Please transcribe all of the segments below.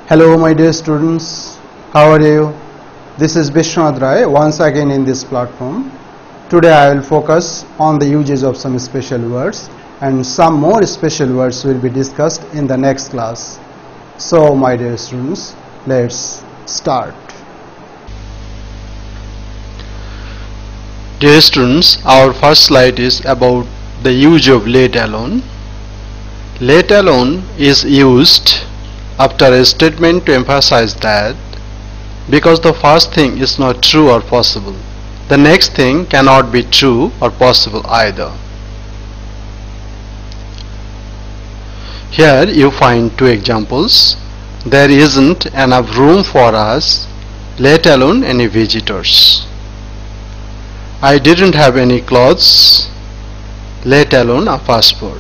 Hello my dear students, how are you? This is Vishwanath Rai once again in this platform. Today I will focus on the uses of some special words, and some more special words will be discussed in the next class. So my dear students, let's start. Dear students, our first slide is about the use of let alone. Let alone is used after a statement to emphasize that because the first thing is not true or possible, the next thing cannot be true or possible either. Here you find two examples. There isn't enough room for us, let alone any visitors. I didn't have any clothes, let alone a passport.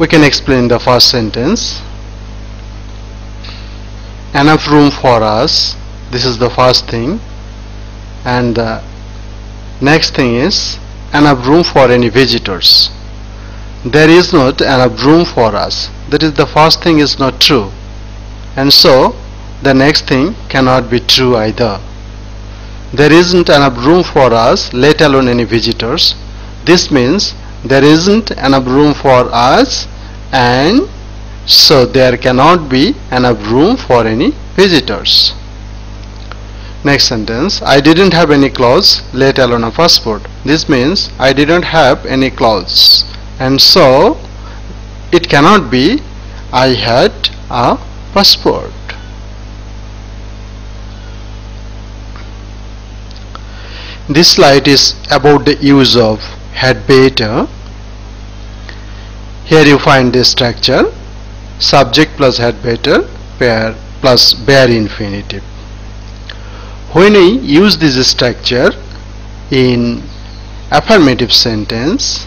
We can explain the first sentence. Enough room for us, this is the first thing, and the next thing is enough room for any visitors. There is not enough room for us, that is the first thing is not true, and so the next thing cannot be true either. There isn't enough room for us, let alone any visitors. This means there isn't enough room for us, and so there cannot be enough room for any visitors. Next sentence, I didn't have any clothes, let alone a passport. This means I didn't have any clothes, and so it cannot be I had a passport. This slide is about the use of had better. Here you find the structure: subject plus had better, pair plus bare infinitive. When we use this structure in affirmative sentence,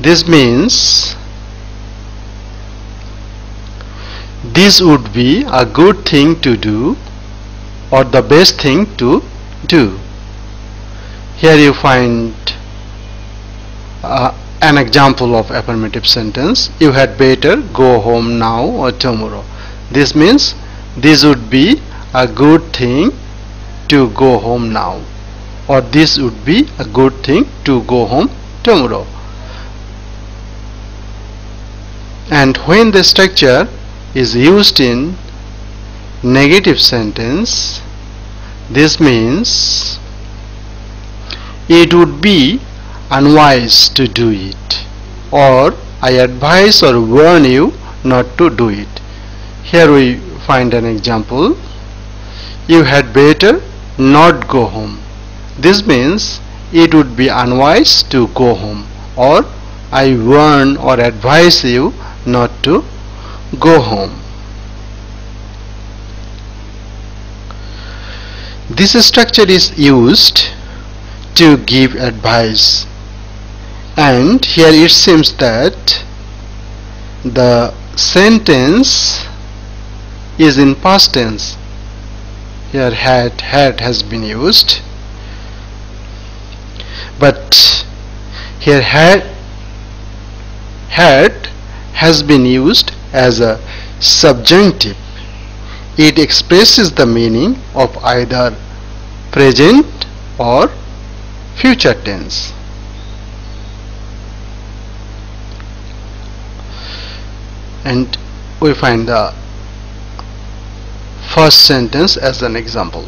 this means this would be a good thing to do or the best thing to do. Here you find an example of affirmative sentence: you had better go home now or tomorrow. This means this would be a good thing to go home now, or this would be a good thing to go home tomorrow. And when the structure is used in negative sentence, this means it would be unwise to do it, or I advise or warn you not to do it. Here we find an example: you had better not go home. This means it would be unwise to go home, or I warn or advise you not to go home. This structure is used to give advice, and here it seems that the sentence is in past tense. Here had has been used, but here had has been used as a subjunctive. It expresses the meaning of either present or future tense. And we find the first sentence as an example.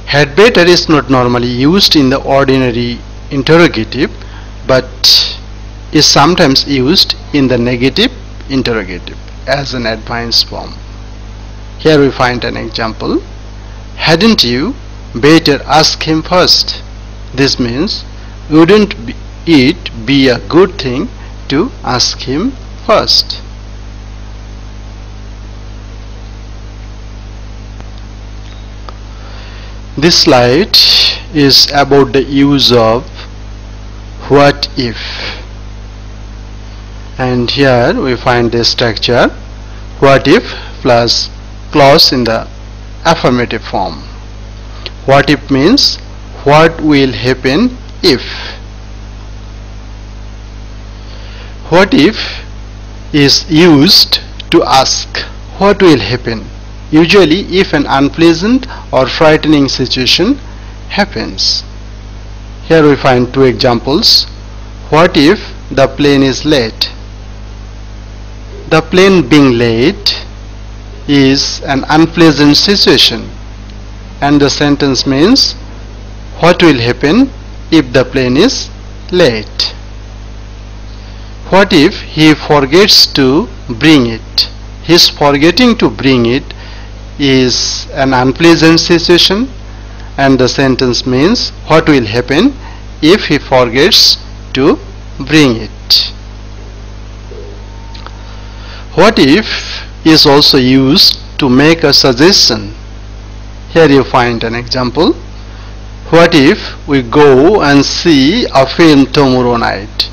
Had better is not normally used in the ordinary interrogative, but is sometimes used in the negative interrogative as an advice form. Here we find an example: hadn't you better ask him first? This means wouldn't it be a good thing to ask him first? This slide is about the use of what if, and here we find the structure: what if plus clause in the affirmative form. What if means what will happen if. What if is used to ask what will happen, usually if an unpleasant or frightening situation happens. Here we find two examples. What if the plane is late? The plane being late is an unpleasant situation, and the sentence means what will happen if the plane is late. What if he forgets to bring it? His forgetting to bring it is an unpleasant situation, and the sentence means what will happen if he forgets to bring it. What if is also used to make a suggestion. Here you find an example. What if we go and see a film tomorrow night?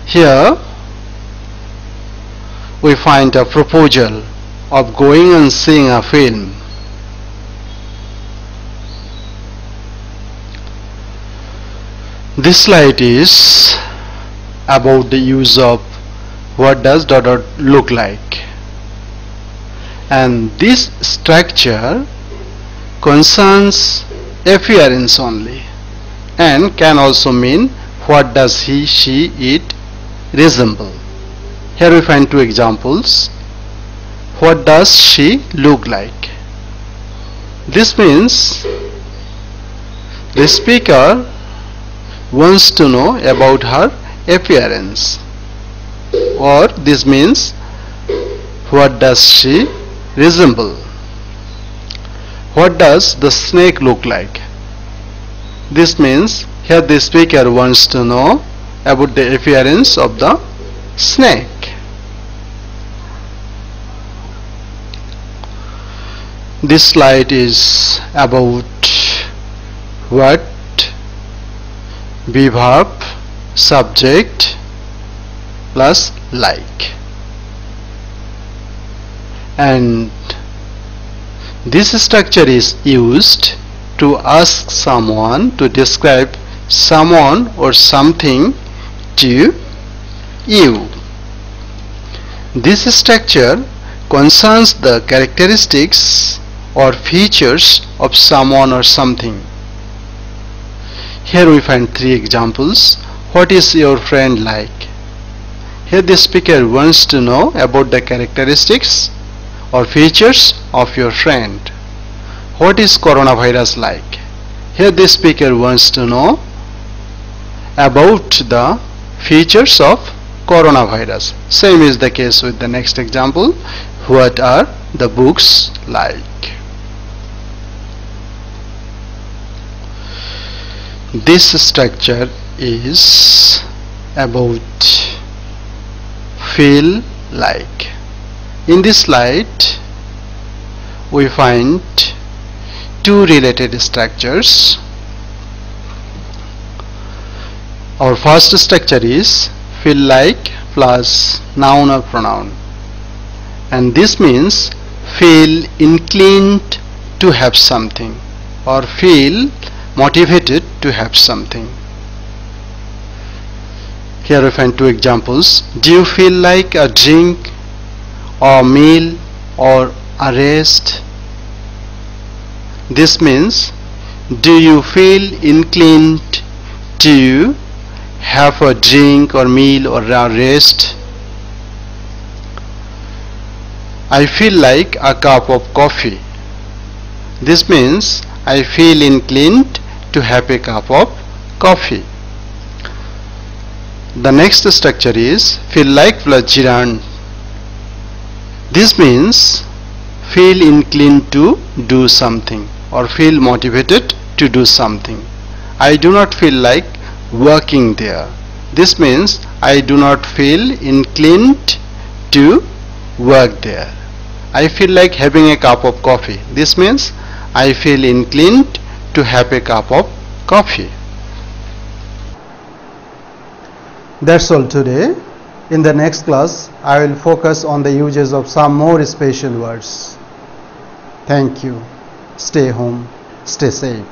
Here we find a proposal of going and seeing a film. This slide is about the use of what does ... look like, and this structure concerns appearance only and can also mean what does he, she, it resemble. Here we find two examples. What does she look like? This means the speaker wants to know about her appearance, or this means what does she resemble? What does the snake look like? This means here the speaker wants to know about the appearance of the snake. This slide is about what, be verb, subject plus like, and this structure is used to ask someone to describe someone or something to you. This structure concerns the characteristics or features of someone or something. Here we find three examples. What is your friend like? Here the speaker wants to know about the characteristics or features of your friend. What is coronavirus like? Here the speaker wants to know about the features of coronavirus. Same is the case with the next example. What are the books like? This structure is about feel like. In this slide we find two related structures. Our first structure is feel like plus noun or pronoun, and this means feel inclined to have something or feel motivated to have something. Here we find two examples. Do you feel like a drink or meal or a rest? This means do you feel inclined to have a drink or meal or a rest? I feel like a cup of coffee. This means I feel inclined to have a cup of coffee. The next structure is feel like plus gerund. This means feel inclined to do something or feel motivated to do something. I do not feel like working there. This means I do not feel inclined to work there. I feel like having a cup of coffee. This means I feel inclined to have a cup of coffee. That's all today. In the next class, I will focus on the uses of some more special words. Thank you. Stay home. Stay safe.